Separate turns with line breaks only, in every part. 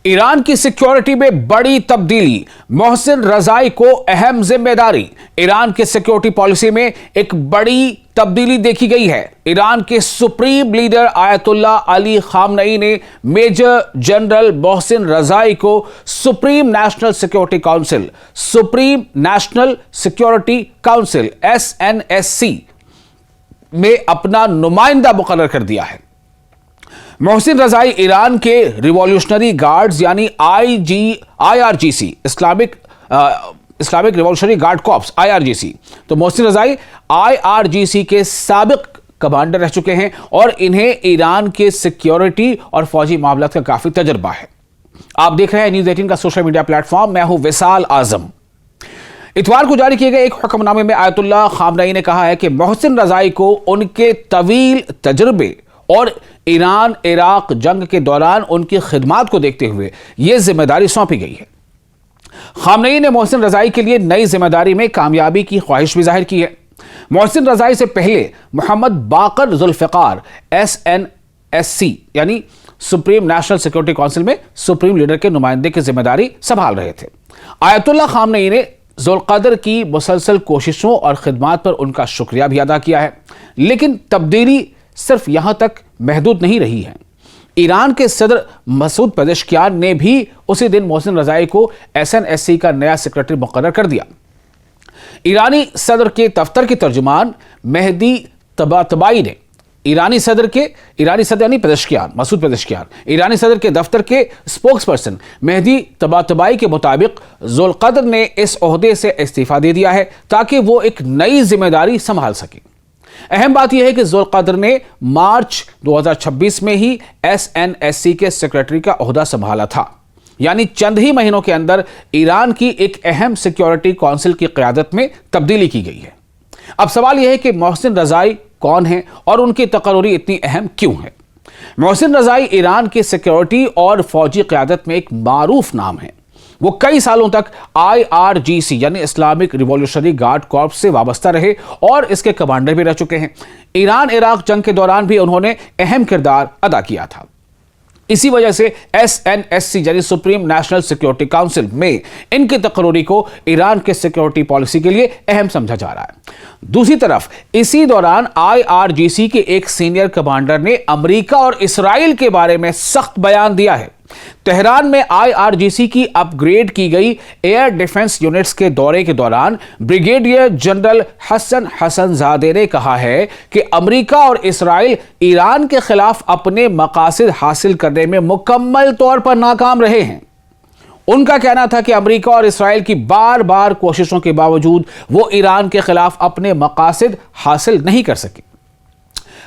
Iran की security में बड़ी तब्दीली, मोहसिन रजाई को अहम जिम्मेदारी। ईरान के सिक्योरिटी पॉलिसी में एक बड़ी तब्दीली देखी गई है। ईरान के सुप्रीम लीडर आयतुल्लाह अली खामनई ने मेजर जनरल मोहसिन रजाई को supreme national security council SNSC में अपना नुमाइंदा मुकर्रर कर दिया है। मोहसिन रजाई ईरान के रिवॉल्यूशनरी गार्ड्स यानी IRGC Islamic revolutionary guard corps IRGC, तो मोहसिन रजाई IRGC के साबिक कमांडर रह चुके हैं और इन्हें ईरान के सिक्योरिटी और फौजी मामलात का काफी तजर्बा है। आप देख रहे हैं न्यूज़ 18 का सोशल मीडिया प्लेटफॉर्म। मैं हूं विशाल आजम। इतवार को जारी किए गए एक हुक्मनामे में आयतुल्लाह खामनई ने कहा है कि मोहसिन रजाई को उनके तवील तजर्बे और ईरान इराक जंग के दौरान उनकी खिदमात को देखते हुए यह जिम्मेदारी सौंपी गई है। खामनई ने मोहसिन रजाई के लिए नई जिम्मेदारी में कामयाबी की ख्वाहिश भी जाहिर की है। मोहसिन रजाई से पहले मोहम्मद बाकर जुल्फिकार SNSC यानी सुप्रीम नेशनल सिक्योरिटी काउंसिल में सुप्रीम लीडर के नुमाइंदे की जिम्मेदारी संभाल रहे थे। आयतुल्लाह खामनई ने जुल्क़दर की मुसलसल कोशिशों और खिदमात पर उनका शुक्रिया भी अदा किया है, लेकिन तब्दीली सिर्फ यहां तक महदूद नहीं रही है। ईरान के सदर मसूद पेज़ेश्कियान ने भी उसी दिन मोहसिन रजाई को SNSC का नया सेक्रेटरी मुकर्रर कर दिया। ईरानी सदर के दफ्तर के तर्जुमान मेहदी तबातबाई ने ईरानी सदर यानी पेज़ेश्कियान, मसूद पेज़ेश्कियान, ईरानी सदर के दफ्तर के स्पोक्स पर्सन मेहदी तबातबाई के मुताबिक जुल्क़दर ने इस ओहदे से इस्तीफा दे दिया है ताकि वो एक नई जिम्मेदारी संभाल सके। अहम बात यह है कि जुल्क़दर ने मार्च 2026 में ही SNSC के सेक्रेटरी का ओहदा संभाला था, यानी चंद ही महीनों के अंदर ईरान की एक अहम सिक्योरिटी काउंसिल की क़यादत में तब्दीली की गई है। अब सवाल यह है कि मोहसिन रजाई कौन है और उनकी तकर्री इतनी अहम क्यों है। मोहसिन रजाई ईरान की सिक्योरिटी और फौजी क़यादत में एक मारूफ नाम है। वो कई सालों तक IRGC यानी इस्लामिक रिवॉल्यूशनरी गार्ड कॉर्प्स से वाबस्ता रहे और इसके कमांडर भी रह चुके हैं। ईरान इराक जंग के दौरान भी उन्होंने अहम किरदार अदा किया था। इसी वजह से SNSC यानी सुप्रीम नेशनल सिक्योरिटी काउंसिल में इनकी तकर्री को ईरान के सिक्योरिटी पॉलिसी के लिए अहम समझा जा रहा है। दूसरी तरफ इसी दौरान IRGC के एक सीनियर कमांडर ने अमेरिका और इसराइल के बारे में सख्त बयान दिया है। तेहरान में IRGC की अपग्रेड की गई एयर डिफेंस यूनिट्स के दौरे के दौरान ब्रिगेडियर जनरल हसन हसनजादे ने कहा है कि अमेरिका और इसराइल ईरान के खिलाफ अपने मकासद हासिल करने में मुकम्मल तौर पर नाकाम रहे हैं। उनका कहना था कि अमेरिका और इसराइल की बार बार कोशिशों के बावजूद वो ईरान के खिलाफ अपने मकासद हासिल नहीं कर सके।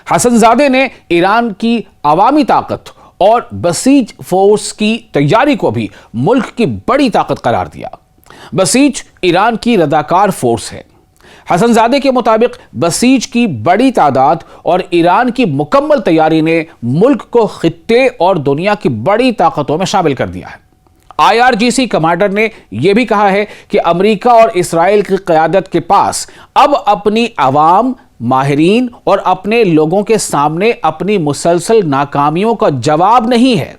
हसनजादे ने ईरान की अवामी ताकत और बसीज फोर्स की तैयारी को भी मुल्क की बड़ी ताकत करार दिया। बसीज ईरान की रदाकार फोर्स है। हसनजादे के मुताबिक बसीज की बड़ी तादाद और ईरान की मुकम्मल तैयारी ने मुल्क को खित्ते और दुनिया की बड़ी ताकतों में शामिल कर दिया है। IRGC कमांडर ने यह भी कहा है कि अमेरिका और इसराइल की क़यादत के पास अब अपनी अवाम, माहिरीन और अपने लोगों के सामने अपनी मुसलसल नाकामियों का जवाब नहीं है।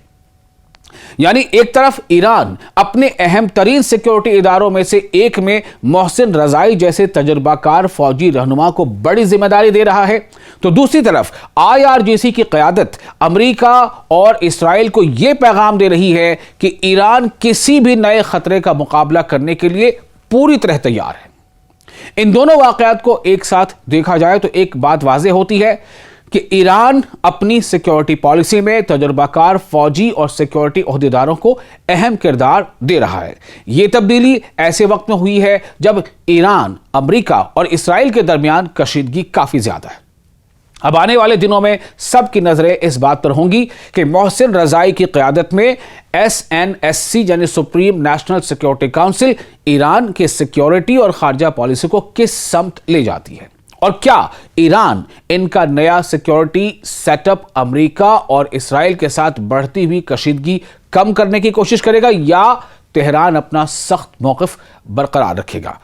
यानी एक तरफ ईरान अपने अहम तरीन सिक्योरिटी इदारों में से एक में मोहसिन रजाई जैसे तजर्बाकार फौजी रहनुमा को बड़ी जिम्मेदारी दे रहा है, तो दूसरी तरफ IRGC की क़यादत अमेरिका और इसराइल को यह पैगाम दे रही है कि ईरान किसी भी नए खतरे का मुकाबला करने के लिए पूरी तरह तैयार है। इन दोनों वाक़यात को एक साथ देखा जाए तो एक बात वाज़ेह होती है कि ईरान अपनी सिक्योरिटी पॉलिसी में तजर्बाकार फौजी और सिक्योरिटी ओहदेदारों को अहम किरदार दे रहा है। यह तब्दीली ऐसे वक्त में हुई है जब ईरान, अमेरिका और इसराइल के दरमियान कशीदगी काफ़ी ज़्यादा है। अब आने वाले दिनों में सबकी नजरें इस बात पर होंगी कि मोहसिन रजाई की क़यादत में SNSC यानी supreme national security council Iran के सिक्योरिटी और खारजा पॉलिसी को किस समत ले जाती है, और क्या ईरान इनका नया सिक्योरिटी सेटअप अमेरिका और इसराइल के साथ बढ़ती हुई कशीदगी कम करने की कोशिश करेगा या तेहरान अपना सख्त मौक़िफ़ बरकरार रखेगा।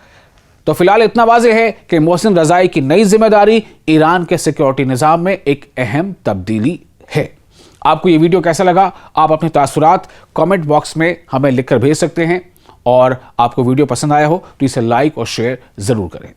तो फिलहाल इतना वाज़ेह है कि मोहसिन रजाई की नई जिम्मेदारी ईरान के सिक्योरिटी निज़ाम में एक अहम तब्दीली है। آپ کو یہ ویڈیو کیسا لگا؟ آپ اپنے تاثرات کامنٹ باکس میں ہمیں لکھ کر بھیج سکتے ہیں، اور آپ کو ویڈیو پسند آیا ہو تو اسے لائک اور شیئر ضرور کریں۔